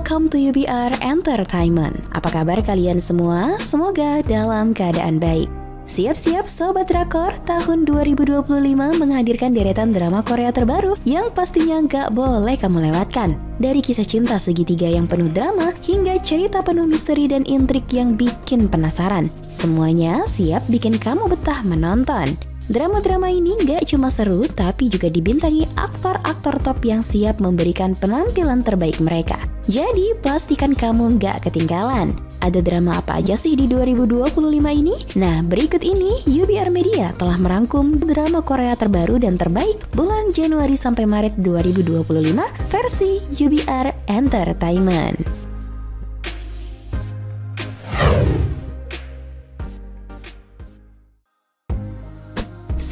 welcome to UBR Entertainment. Apa kabar kalian semua? Semoga dalam keadaan baik. Siap-siap Sobat Drakor, tahun 2025 menghadirkan deretan drama Korea terbaru yang pastinya gak boleh kamu lewatkan. Dari kisah cinta segitiga yang penuh drama hingga cerita penuh misteri dan intrik yang bikin penasaran. Semuanya siap bikin kamu betah menonton. Drama-drama ini gak cuma seru, tapi juga dibintangi aktor-aktor top yang siap memberikan penampilan terbaik mereka. Jadi pastikan kamu gak ketinggalan. Ada drama apa aja sih di 2025 ini? Nah, berikut ini UBR Media telah merangkum drama Korea terbaru dan terbaik bulan Januari sampai Maret 2025 versi UBR Entertainment.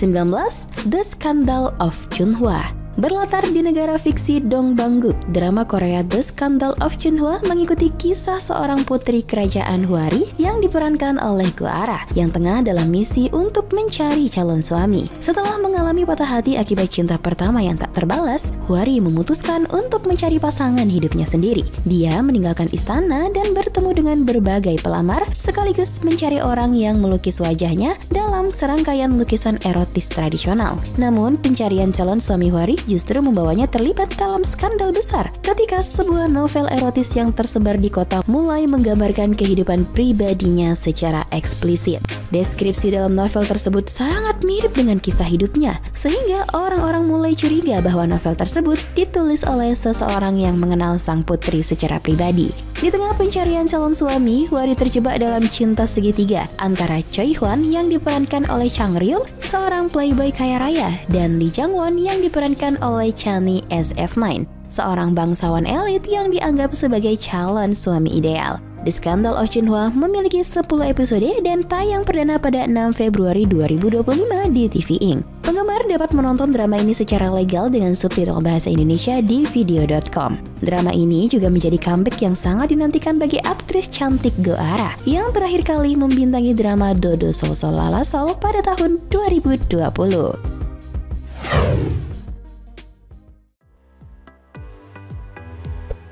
19. The Scandal of Chunhwa. Berlatar di negara fiksi Dongbangguk, drama Korea The Scandal of Chunhwa mengikuti kisah seorang putri kerajaan Hwari yang diperankan oleh Go Ara yang tengah dalam misi untuk mencari calon suami. Setelah mengalami patah hati akibat cinta pertama yang tak terbalas, Hwari memutuskan untuk mencari pasangan hidupnya sendiri. Dia meninggalkan istana dan bertemu dengan berbagai pelamar sekaligus mencari orang yang melukis wajahnya dalam serangkaian lukisan erotis tradisional. Namun, pencarian calon suami Hwari justru membawanya terlibat dalam skandal besar ketika sebuah novel erotis yang tersebar di kota mulai menggambarkan kehidupan pribadinya secara eksplisit. Deskripsi dalam novel tersebut sangat mirip dengan kisah hidupnya, sehingga orang-orang mulai curiga bahwa novel tersebut ditulis oleh seseorang yang mengenal sang putri secara pribadi. Di tengah pencarian calon suami, Hwari terjebak dalam cinta segitiga antara Choi Hwan yang diperankan oleh Chang Ryul, seorang playboy kaya raya, dan Lee Jang Won yang diperankan oleh Chani SF9, seorang bangsawan elit yang dianggap sebagai calon suami ideal. The Scandal of Chunhwa memiliki 10 episode dan tayang perdana pada 6 Februari 2025 di TVING. Penggemar dapat menonton drama ini secara legal dengan subtitle bahasa Indonesia di video.com. Drama ini juga menjadi comeback yang sangat dinantikan bagi aktris cantik Go Ara yang terakhir kali membintangi drama Dodo Sol Sol Lala Sol pada tahun 2020.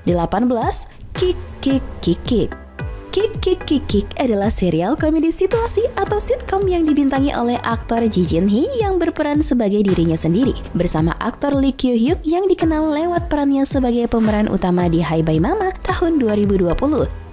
18. Kick Kick Kick Kick. Kick Kick Kick Kick adalah serial komedi situasi atau sitcom yang dibintangi oleh aktor Ji Jin Hee yang berperan sebagai dirinya sendiri bersama aktor Lee Kyo Hyuk yang dikenal lewat perannya sebagai pemeran utama di Hi Bye Mama tahun 2020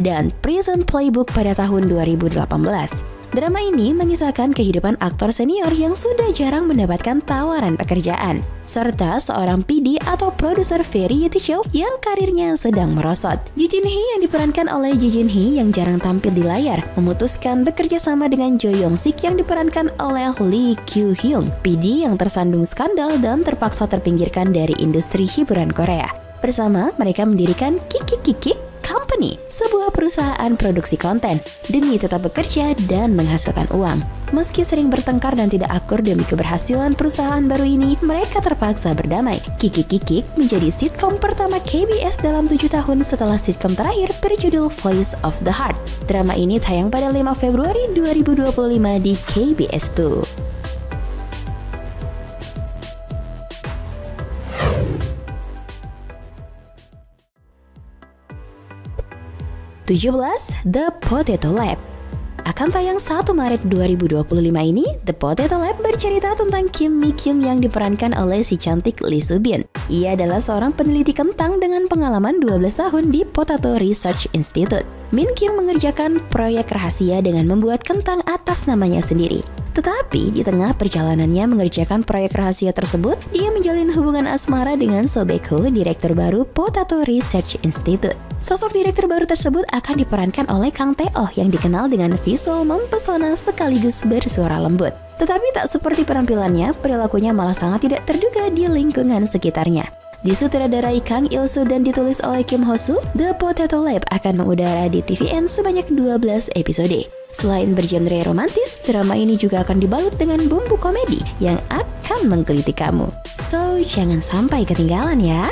dan Prison Playbook pada tahun 2018. Drama ini mengisahkan kehidupan aktor senior yang sudah jarang mendapatkan tawaran pekerjaan, serta seorang PD atau produser variety show yang karirnya sedang merosot. Ji Jin Hee yang diperankan oleh Ji Jin Hee yang jarang tampil di layar, memutuskan bekerja sama dengan Jo Young Sik yang diperankan oleh Lee Kyu Hyung, PD yang tersandung skandal dan terpaksa terpinggirkan dari industri hiburan Korea. Bersama, mereka mendirikan Kick Kick Kick Kick Company, sebuah perusahaan produksi konten, demi tetap bekerja dan menghasilkan uang. Meski sering bertengkar dan tidak akur demi keberhasilan perusahaan baru ini, mereka terpaksa berdamai. Kick Kick Kick Kick menjadi sitkom pertama KBS dalam 7 tahun setelah sitkom terakhir berjudul Voice of the Heart. Drama ini tayang pada 5 Februari 2025 di KBS 2. 17. The Potato Lab. Akan tayang 1 Maret 2025 ini, The Potato Lab bercerita tentang Kim Mi Kyung yang diperankan oleh si cantik Lee Soo Bin. Ia adalah seorang peneliti kentang dengan pengalaman 12 tahun di Potato Research Institute. Min Kyung mengerjakan proyek rahasia dengan membuat kentang atas namanya sendiri. Tetapi di tengah perjalanannya mengerjakan proyek rahasia tersebut, dia menjalin hubungan asmara dengan So Baek-ho, direktur baru Potato Research Institute. Sosok direktur baru tersebut akan diperankan oleh Kang Tae-oh yang dikenal dengan visual mempesona sekaligus bersuara lembut. Tetapi tak seperti penampilannya, perilakunya malah sangat tidak terduga di lingkungan sekitarnya. Disutradarai Kang Il-soo dan ditulis oleh Kim Ho-soo, The Potato Lab akan mengudara di TVN sebanyak 12 episode. Selain bergenre romantis, drama ini juga akan dibalut dengan bumbu komedi yang akan menggelitik kamu. So, jangan sampai ketinggalan ya!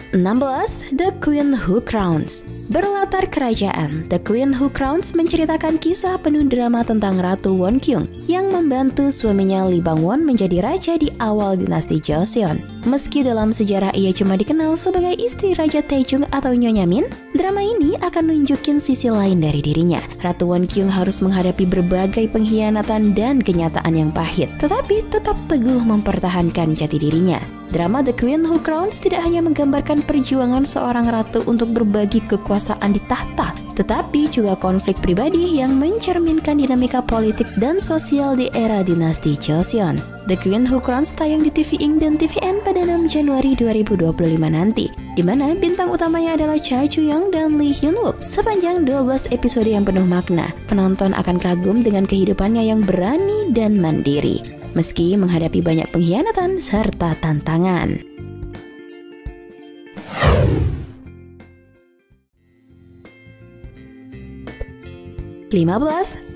16. The Queen Who Crowns. Berlatar kerajaan, The Queen Who Crowns menceritakan kisah penuh drama tentang Ratu Wonkyung yang membantu suaminya Lee Bang-won menjadi raja di awal dinasti Joseon. Meski dalam sejarah ia cuma dikenal sebagai istri Raja Taejong atau Nyonya Min, drama ini akan nunjukin sisi lain dari dirinya. Ratu Wonkyung harus menghadapi berbagai pengkhianatan dan kenyataan yang pahit, tetapi tetap teguh mempertahankan jati dirinya. Drama The Queen Who Crowns tidak hanya menggambarkan perjuangan seorang ratu untuk berbagi kekuasaan di tahta, tetapi juga konflik pribadi yang mencerminkan dinamika politik dan sosial di era dinasti Joseon. The Queen Who Crowns tayang di TVN dan TVN pada 6 Januari 2025 nanti, di mana bintang utamanya adalah Cha Ju-young dan Lee Hyun-wook. Sepanjang 12 episode yang penuh makna, penonton akan kagum dengan kehidupannya yang berani dan mandiri, meski menghadapi banyak pengkhianatan serta tantangan.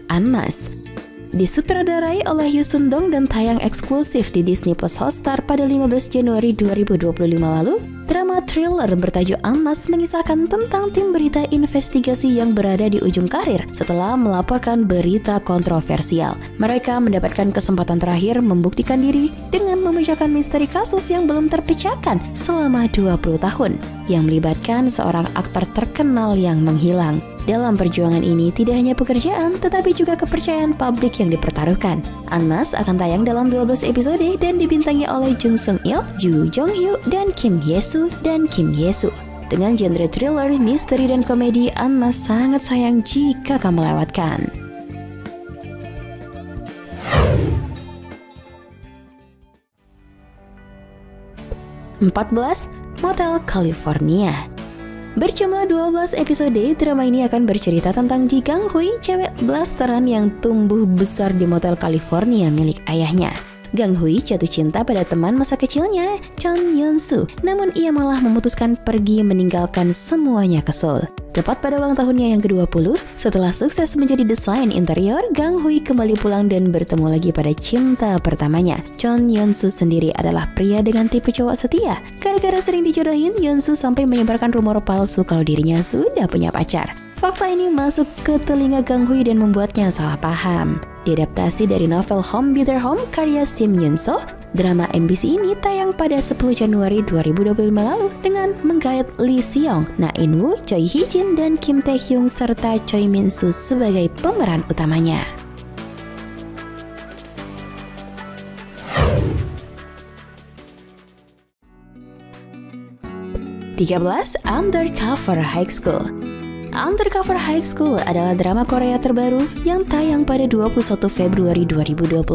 Unmasked. Disutradarai oleh Yoo Sun-dong dan tayang eksklusif di Disney Plus Hotstar pada 15 Januari 2025 lalu, drama thriller bertajuk Unmasked mengisahkan tentang tim berita investigasi yang berada di ujung karir setelah melaporkan berita kontroversial. Mereka mendapatkan kesempatan terakhir membuktikan diri dengan memecahkan misteri kasus yang belum terpecahkan selama 20 tahun, yang melibatkan seorang aktor terkenal yang menghilang. Dalam perjuangan ini tidak hanya pekerjaan, tetapi juga kepercayaan publik yang dipertaruhkan. Unmasked akan tayang dalam 12 episode dan dibintangi oleh Jung Sung-il, Joo Jong-hyo, dan Kim Hye-soo Dengan genre thriller, misteri, dan komedi, Unmasked sangat sayang jika kamu lewatkan. Motel California. Berjumlah 12 episode, drama ini akan bercerita tentang Ji Gang-hui, cewek blasteran yang tumbuh besar di motel California milik ayahnya. Gang-hui jatuh cinta pada teman masa kecilnya, Chon Yeon-soo, namun ia malah memutuskan pergi meninggalkan semuanya ke Seoul. Tepat pada ulang tahunnya yang ke-20, setelah sukses menjadi desain interior, Gang-hui kembali pulang dan bertemu lagi pada cinta pertamanya. Chon Yeon-soo sendiri adalah pria dengan tipe cowok setia. Gara-gara sering dijodohin, Yeon-soo sampai menyebarkan rumor palsu kalau dirinya sudah punya pacar. Fakta ini masuk ke telinga Gang-hui dan membuatnya salah paham. Diadaptasi dari novel Home Bitter Home karya Sim Yoon-so, drama MBC ini tayang pada 10 Januari 2025 lalu dengan menggait Lee Si-young, Na In-woo, Choi Hee-jin, dan Kim Tae-hyung serta Choi Min-soo sebagai pemeran utamanya. Undercover High School. Undercover High School adalah drama Korea terbaru yang tayang pada 21 Februari 2025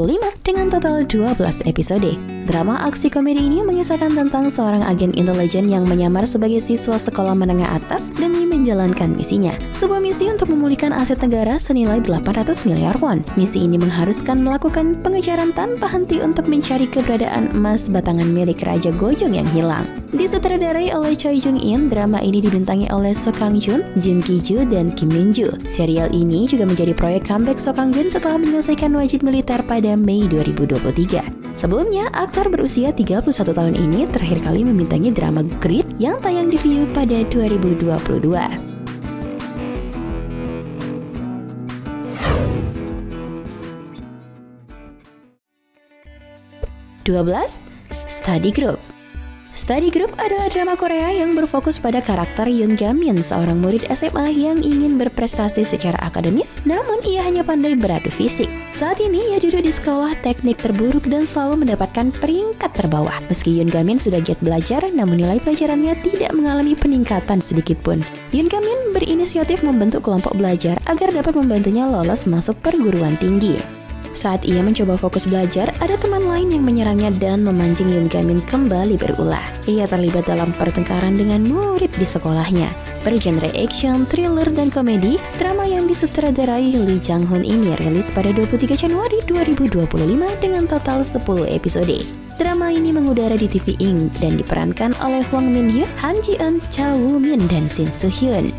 dengan total 12 episode. Drama aksi komedi ini mengisahkan tentang seorang agen intelijen yang menyamar sebagai siswa sekolah menengah atas demi menjalankan misinya. Sebuah misi untuk memulihkan aset negara senilai 800 miliar won. Misi ini mengharuskan melakukan pengejaran tanpa henti untuk mencari keberadaan emas batangan milik Raja Gojong yang hilang. Disutradarai oleh Choi Jung-in, drama ini dibintangi oleh Seo Kang-jun, Jin Ki-joo, dan Kim Min-joo. Serial ini juga menjadi proyek comeback Seo Kang-jun setelah menyelesaikan wajib militer pada Mei 2023. Sebelumnya, aktor berusia 31 tahun ini terakhir kali membintangi drama Grit yang tayang di VIU pada 2022. Study Group. Study Group adalah drama Korea yang berfokus pada karakter Yoon Ga-min, seorang murid SMA yang ingin berprestasi secara akademis, namun ia hanya pandai beradu fisik. Saat ini ia duduk di sekolah teknik terburuk dan selalu mendapatkan peringkat terbawah. Meski Yoon Ga-min sudah giat belajar, namun nilai pelajarannya tidak mengalami peningkatan sedikit pun. Yoon Ga-min berinisiatif membentuk kelompok belajar agar dapat membantunya lolos masuk perguruan tinggi. Saat ia mencoba fokus belajar, ada teman lain yang menyerangnya dan memancing Yoon Ga-min kembali berulah. Ia terlibat dalam pertengkaran dengan murid di sekolahnya. Bergenre action, thriller, dan komedi, drama yang disutradarai Lee Jang-hoon ini rilis pada 23 Januari 2025 dengan total 10 episode. Drama ini mengudara di TVN dan diperankan oleh Hwang Min-hyuk, Han Ji-eun, Cha Woo-min, dan Shin Soo-hyun.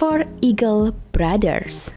Four Eagle Brothers.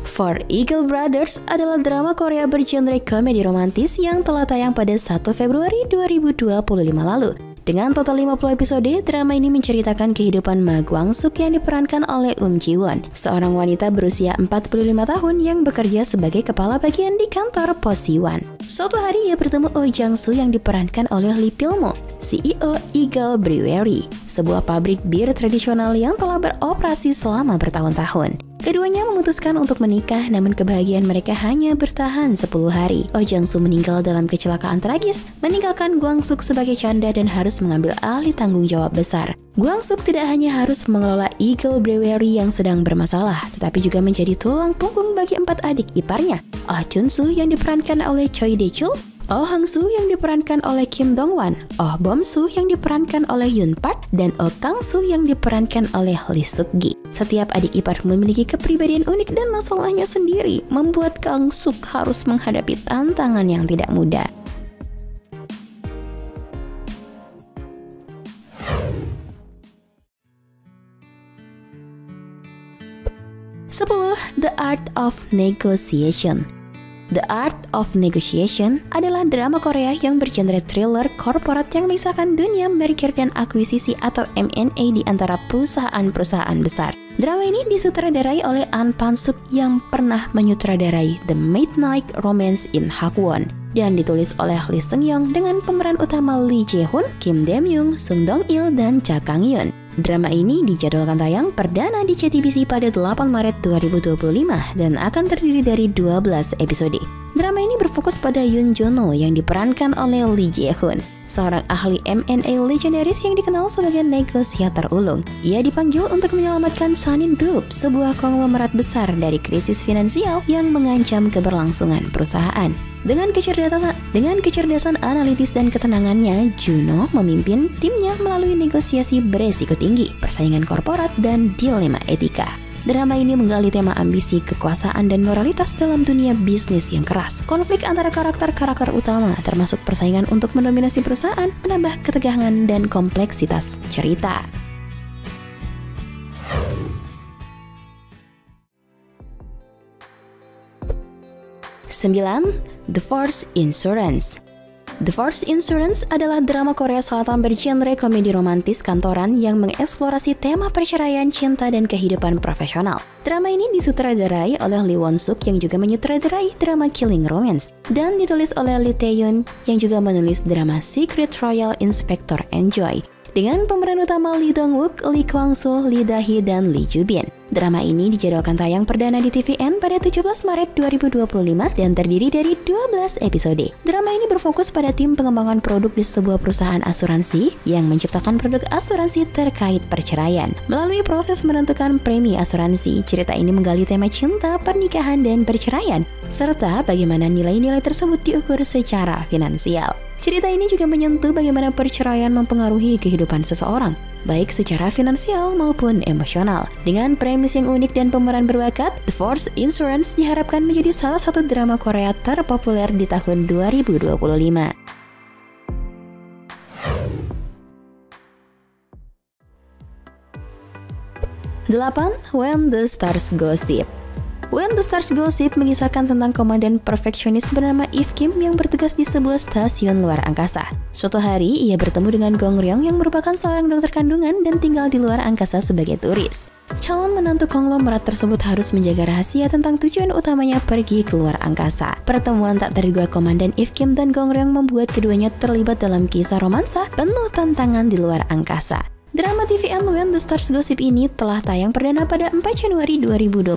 Four Eagle Brothers adalah drama Korea bergenre komedi romantis yang telah tayang pada 1 Februari 2025 lalu. Dengan total 50 episode, drama ini menceritakan kehidupan Ma Kwang-suk yang diperankan oleh Ji Won, seorang wanita berusia 45 tahun yang bekerja sebagai kepala bagian di kantor pos Siwon. Suatu hari ia bertemu Oh Jang-soo yang diperankan oleh Lee Pil-mo, CEO Eagle Brewery, sebuah pabrik bir tradisional yang telah beroperasi selama bertahun-tahun. Keduanya memutuskan untuk menikah, namun kebahagiaan mereka hanya bertahan 10 hari. Oh Jang-soo meninggal dalam kecelakaan tragis, meninggalkan Kwang-suk sebagai canda dan harus mengambil alih tanggung jawab besar. Kwang-suk tidak hanya harus mengelola Eagle Brewery yang sedang bermasalah, tetapi juga menjadi tulang punggung bagi 4 adik iparnya. Oh Chun-soo yang diperankan oleh Choi Dae-chul, Oh Hang-soo yang diperankan oleh Kim Dong-wan, Oh Bom-soo yang diperankan oleh Yoon Park, dan Oh Kang-soo yang diperankan oleh Lee Suk-gi. Setiap adik ipar memiliki kepribadian unik dan masalahnya sendiri, membuat Kang-suk harus menghadapi tantangan yang tidak mudah. The Art of Negotiation. The Art of Negotiation adalah drama Korea yang bergenre thriller korporat yang mengisahkan dunia merger dan akuisisi atau M&A di antara perusahaan-perusahaan besar. Drama ini disutradarai oleh An Pan-suk yang pernah menyutradarai The Midnight Romance in Hakwon dan ditulis oleh Lee Seung-yeong dengan pemeran utama Lee Jae-hoon, Kim Dae-myung, Sung Dong-il, dan Cha Kang-hyun. Drama ini dijadwalkan tayang perdana di JTBC pada 8 Maret 2025 dan akan terdiri dari 12 episode. Drama ini berfokus pada Yoon Jo-no yang diperankan oleh Lee Jae-hoon, seorang ahli M&A legendaris yang dikenal sebagai negosiator ulung. Ia dipanggil untuk menyelamatkan Sanin Group, sebuah konglomerat besar dari krisis finansial yang mengancam keberlangsungan perusahaan. Dengan kecerdasan analitis dan ketenangannya, Juno memimpin timnya melalui negosiasi beresiko tinggi, persaingan korporat, dan dilema etika. Drama ini menggali tema ambisi, kekuasaan, dan moralitas dalam dunia bisnis yang keras. Konflik antara karakter-karakter utama, termasuk persaingan untuk mendominasi perusahaan, menambah ketegangan dan kompleksitas cerita. The Force Insurance. The Force Insurance adalah drama Korea Selatan bergenre komedi romantis kantoran yang mengeksplorasi tema perceraian, cinta, dan kehidupan profesional. Drama ini disutradarai oleh Lee Won-suk yang juga menyutradarai drama Killing Romance, dan ditulis oleh Lee Tae-yoon yang juga menulis drama Secret Royal Inspector Enjoy dengan pemeran utama Lee Dong-wook, Lee Kwang-soo, Lee Da-hee, dan Lee Ju-bin. Drama ini dijadwalkan tayang perdana di TVN pada 17 Maret 2025 dan terdiri dari 12 episode. Drama ini berfokus pada tim pengembangan produk di sebuah perusahaan asuransi yang menciptakan produk asuransi terkait perceraian. Melalui proses menentukan premi asuransi, cerita ini menggali tema cinta, pernikahan, dan perceraian, serta bagaimana nilai-nilai tersebut diukur secara finansial. Cerita ini juga menyentuh bagaimana perceraian mempengaruhi kehidupan seseorang, baik secara finansial maupun emosional. Dengan premis yang unik dan pemeran berbakat, The Force Insurance diharapkan menjadi salah satu drama Korea terpopuler di tahun 2025. 8. When the Stars Gossip. When the Stars Gossip mengisahkan tentang komandan perfeksionis bernama If Kim yang bertugas di sebuah stasiun luar angkasa. Suatu hari, ia bertemu dengan Gong Ryong yang merupakan seorang dokter kandungan dan tinggal di luar angkasa sebagai turis. Calon menantu konglomerat tersebut harus menjaga rahasia tentang tujuan utamanya pergi ke luar angkasa. Pertemuan tak terduga komandan If Kim dan Gong Ryong membuat keduanya terlibat dalam kisah romansa penuh tantangan di luar angkasa. Drama TVN When the Stars Gossip ini telah tayang perdana pada 4 Januari 2025.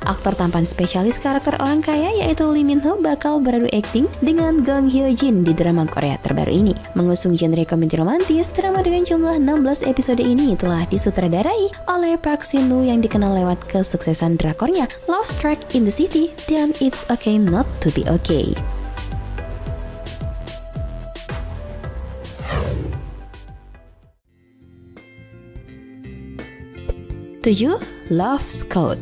Aktor tampan spesialis karakter orang kaya yaitu Lee Min Ho bakal beradu akting dengan Gong Hyo Jin di drama Korea terbaru ini. Mengusung genre komedi romantis, drama dengan jumlah 16 episode ini telah disutradarai oleh Park Shin-woo yang dikenal lewat kesuksesan drakornya Love Strike in the City dan It's Okay Not to Be Okay. 7. Love's Code.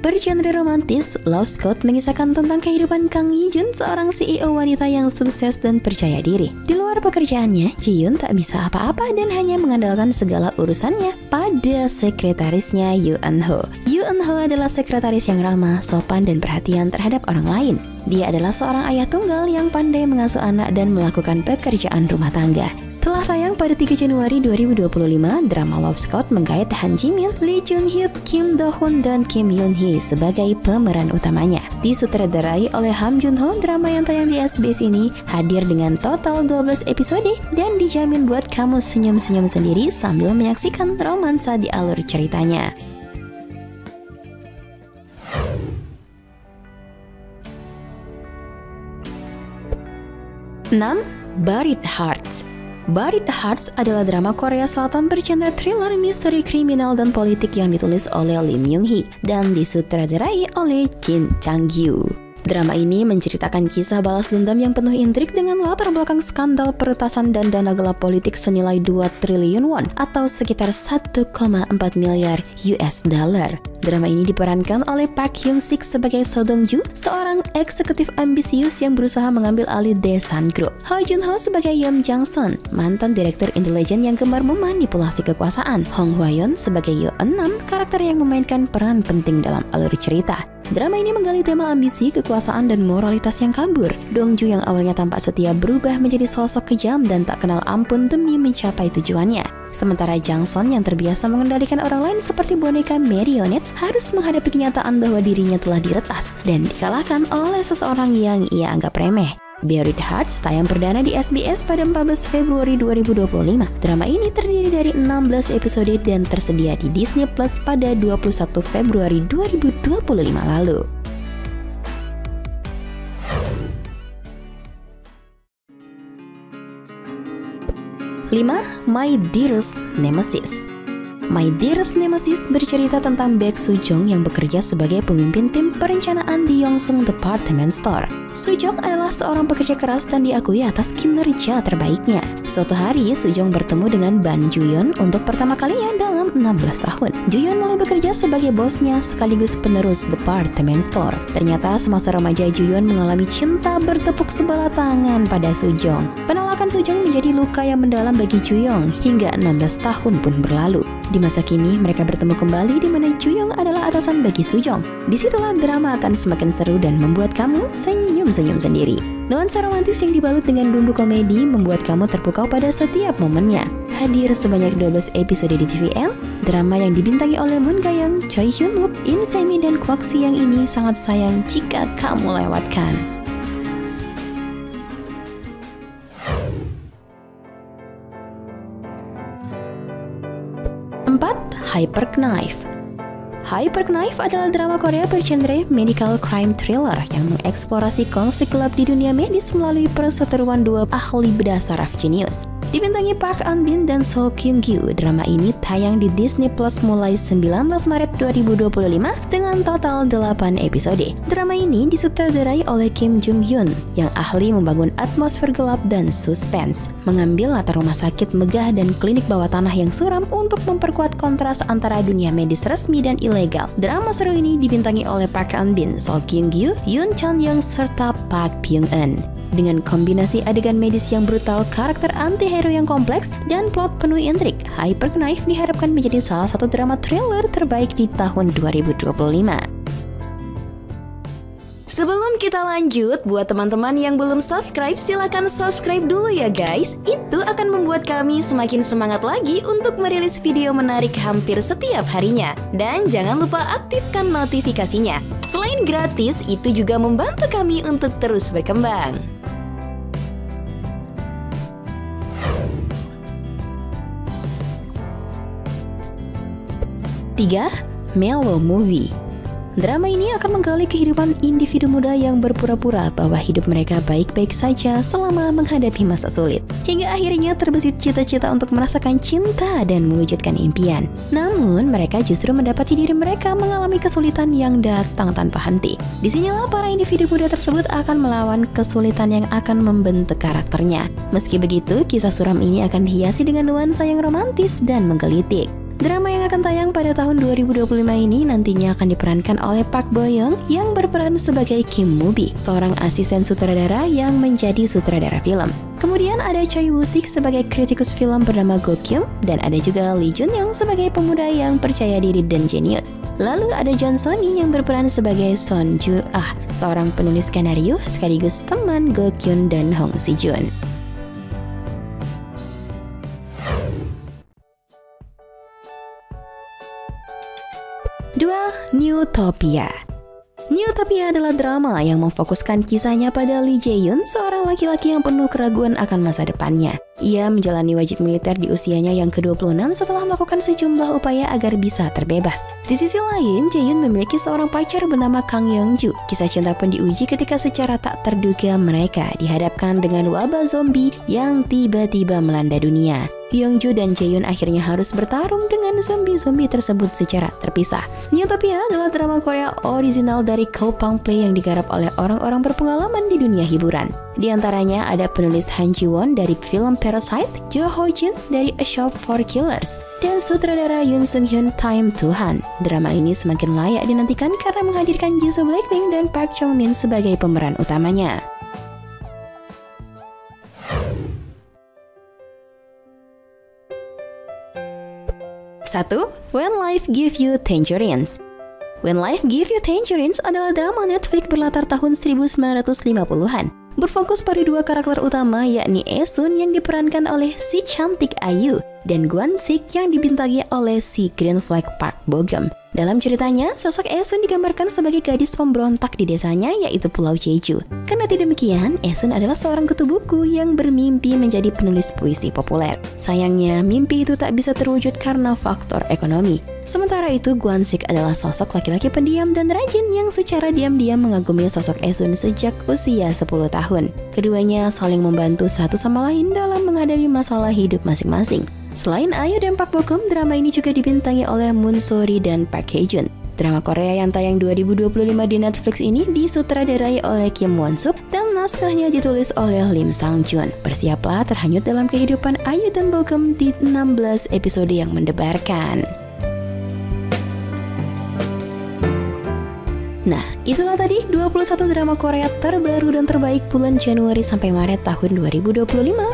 Bergenre romantis, Love Scott mengisahkan tentang kehidupan Kang Yi-jun, seorang CEO wanita yang sukses dan percaya diri. Di luar pekerjaannya, Ji-yoon tak bisa apa-apa dan hanya mengandalkan segala urusannya pada sekretarisnya Yoo Eun-ho. Yoo Eun-ho adalah sekretaris yang ramah, sopan, dan perhatian terhadap orang lain. Dia adalah seorang ayah tunggal yang pandai mengasuh anak dan melakukan pekerjaan rumah tangga. Telah tayang pada 3 Januari 2025, drama Love Scott menggait Han Ji-min, Lee Jun-hyuk, Kim Do-hoon, dan Kim Yoon-hee sebagai pemeran utamanya. Disutradarai oleh Ham Jun-ho, drama yang tayang di SBS ini hadir dengan total 12 episode dan dijamin buat kamu senyum-senyum sendiri sambil menyaksikan romansa di alur ceritanya. 6. Buried Hearts. Buried Hearts adalah drama Korea Selatan bergenre thriller, misteri, kriminal, dan politik yang ditulis oleh Lee Myung-hee dan disutradarai oleh Kim Chang-gyu. Drama ini menceritakan kisah balas dendam yang penuh intrik dengan latar belakang skandal peretasan dan dana gelap politik senilai 2 triliun won atau sekitar 1,4 miliar US dollar. Drama ini diperankan oleh Park Hyung-sik sebagai So Dong-ju, seorang eksekutif ambisius yang berusaha mengambil alih Daesan Group. Ho Jun-ho sebagai Yeom Jang-sun, mantan direktur intelijen yang gemar memanipulasi kekuasaan. Hong Hwa-yeon sebagai Yoo Eun-nam, karakter yang memainkan peran penting dalam alur cerita. Drama ini menggali tema ambisi, kekuasaan, dan moralitas yang kabur. Dong-ju yang awalnya tampak setia berubah menjadi sosok kejam dan tak kenal ampun demi mencapai tujuannya. Sementara Jang-sun yang terbiasa mengendalikan orang lain seperti boneka marionette harus menghadapi kenyataan bahwa dirinya telah diretas dan dikalahkan oleh seseorang yang ia anggap remeh. Buried Hearts tayang perdana di SBS pada 14 Februari 2025. Drama ini terdiri dari 16 episode dan tersedia di Disney Plus pada 21 Februari 2025 lalu. Lima, My Dearest Nemesis. My Dearest Nemesis bercerita tentang Baek Soo-jong yang bekerja sebagai pemimpin tim perencanaan di Yongseong Department Store. Soo-jong adalah seorang pekerja keras dan diakui atas kinerja terbaiknya. Suatu hari, Soo-jong bertemu dengan Ban Ju-yeon untuk pertama kalinya dalam 16 tahun. Ju-yeon mulai bekerja sebagai bosnya sekaligus penerus Department Store. Ternyata semasa remaja Ju-yeon mengalami cinta bertepuk sebelah tangan pada Soo-jong. Penolakan Soo-jong menjadi luka yang mendalam bagi Ju-yeon hingga 16 tahun pun berlalu. Di masa kini, mereka bertemu kembali di mana Ju-yeon adalah atasan bagi Soo-jong. Disitulah drama akan semakin seru dan membuat kamu senyum-senyum sendiri. Nuansa romantis yang dibalut dengan bumbu komedi membuat kamu terpukau pada setiap momennya. Hadir sebanyak 12 episode di TVN, drama yang dibintangi oleh Moon Ga-young, Choi Hyun-wook, In Se-mi, dan Kwak Si yang ini sangat sayang jika kamu lewatkan. 4. Hyperknife. Hyperknife adalah drama Korea bergenre medical crime thriller yang mengeksplorasi konflik gelap di dunia medis melalui perseteruan dua ahli bedah saraf jenius. Dibintangi Park An-bin dan Seo Kyung-gyu, drama ini tayang di Disney Plus mulai 19 Maret 2025 dengan total 8 episode. Drama ini disutradarai oleh Kim Jung-hyun yang ahli membangun atmosfer gelap dan suspense, mengambil latar rumah sakit megah dan klinik bawah tanah yang suram untuk memperkuat kontras antara dunia medis resmi dan ilegal. Drama seru ini dibintangi oleh Park An-bin, Seo Kyung-gyu, Yoon Chan-young, serta Park Byung-eun. Dengan kombinasi adegan medis yang brutal, karakter anti-hero yang kompleks, dan plot penuh intrik, Hyperknife diharapkan menjadi salah satu drama thriller terbaik di tahun 2025. Sebelum kita lanjut, buat teman-teman yang belum subscribe, silakan subscribe dulu ya guys. Itu akan membuat kami semakin semangat lagi untuk merilis video menarik hampir setiap harinya. Dan jangan lupa aktifkan notifikasinya. Selain gratis, itu juga membantu kami untuk terus berkembang. 3. Mellow Movie. Drama ini akan menggali kehidupan individu muda yang berpura-pura bahwa hidup mereka baik-baik saja selama menghadapi masa sulit. Hingga akhirnya terbesit cita-cita untuk merasakan cinta dan mewujudkan impian. Namun, mereka justru mendapati diri mereka mengalami kesulitan yang datang tanpa henti. Disinilah para individu muda tersebut akan melawan kesulitan yang akan membentuk karakternya. Meski begitu, kisah suram ini akan dihiasi dengan nuansa yang romantis dan menggelitik. Drama yang akan tayang pada tahun 2025 ini nantinya akan diperankan oleh Park Bo Young yang berperan sebagai Kim Moo-bi, seorang asisten sutradara yang menjadi sutradara film. Kemudian ada Choi Woo-sik sebagai kritikus film bernama Go Kyum, dan ada juga Lee Jun Young sebagai pemuda yang percaya diri dan jenius. Lalu ada John Soni yang berperan sebagai Son Ju Ah, seorang penulis skenario sekaligus teman Go Kyun dan Hong Si Jun. Dua, Newtopia. Newtopia adalah drama yang memfokuskan kisahnya pada Lee Jae-yoon, seorang laki-laki yang penuh keraguan akan masa depannya. Ia menjalani wajib militer di usianya yang ke-26 setelah melakukan sejumlah upaya agar bisa terbebas. Di sisi lain, Jae-yoon memiliki seorang pacar bernama Kang Yeong-ju. Kisah cinta pun diuji ketika secara tak terduga mereka dihadapkan dengan wabah zombie yang tiba-tiba melanda dunia. Yeong-ju dan Jae-yoon akhirnya harus bertarung dengan zombie-zombie tersebut secara terpisah. Newtopia adalah drama Korea original dari Kaopang Play yang digarap oleh orang-orang berpengalaman di dunia hiburan. Di antaranya ada penulis Han Ji-won dari film Parasite, Jo Ho-jin dari A Shop for Killers, dan sutradara Yoon Sung-hyun Time to Hunt. Drama ini semakin layak dinantikan karena menghadirkan Jisoo Blackpink dan Park Chung-min sebagai pemeran utamanya. 1. When Life Give You Tangerines. When Life Give You Tangerines adalah drama Netflix berlatar tahun 1950-an. Berfokus pada dua karakter utama, yakni Eun yang diperankan oleh si cantik Ayu dan Gwon-sik yang dibintangi oleh si Green Flag Park Bo-gum. Dalam ceritanya, sosok Eun digambarkan sebagai gadis pemberontak di desanya, yaitu Pulau Jeju. Kendati demikian, Eun adalah seorang kutu buku yang bermimpi menjadi penulis puisi populer. Sayangnya, mimpi itu tak bisa terwujud karena faktor ekonomi. Sementara itu, Gwon-sik adalah sosok laki-laki pendiam dan rajin yang secara diam-diam mengagumi sosok Eun sejak usia 10 tahun. Keduanya saling membantu satu sama lain dalam menghadapi masalah hidup masing-masing. Selain Ayu dan Park Bo-gum, drama ini juga dibintangi oleh Moon So-ri dan Park Hae-jun. Drama Korea yang tayang 2025 di Netflix ini disutradarai oleh Kim Won-suk dan naskahnya ditulis oleh Lim Sang-jun. Bersiaplah terhanyut dalam kehidupan Ayu dan Bo-gum di 16 episode yang mendebarkan. Nah, itulah tadi 21 drama Korea terbaru dan terbaik bulan Januari sampai Maret tahun 2025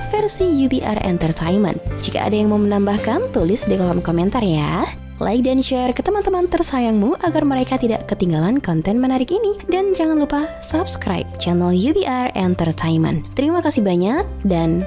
versi UBR Entertainment. Jika ada yang mau menambahkan, tulis di kolom komentar ya. Like dan share ke teman-teman tersayangmu agar mereka tidak ketinggalan konten menarik ini. Dan jangan lupa subscribe channel UBR Entertainment. Terima kasih banyak dan